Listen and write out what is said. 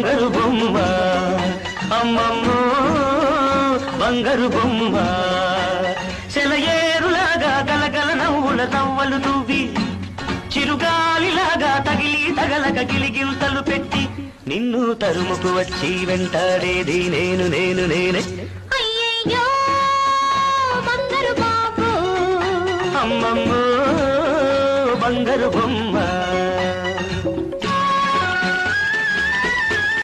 బంగారు బొమ్మ అమ్మమ్మో బంగారు బొమ్మ సెలయేరులాగా గలగల నవ్వుల నవ్వలు నువ్వి చిరుగాలిలాగా తగిలి తగలక గిలిగింతలు పెట్టి నిన్ను తరుముకు వచ్చి వెంటాడేది నేను నేను నేనే అయ్యయ్యో బంగారు బాబు అమ్మమ్మో బంగారు బొమ్మ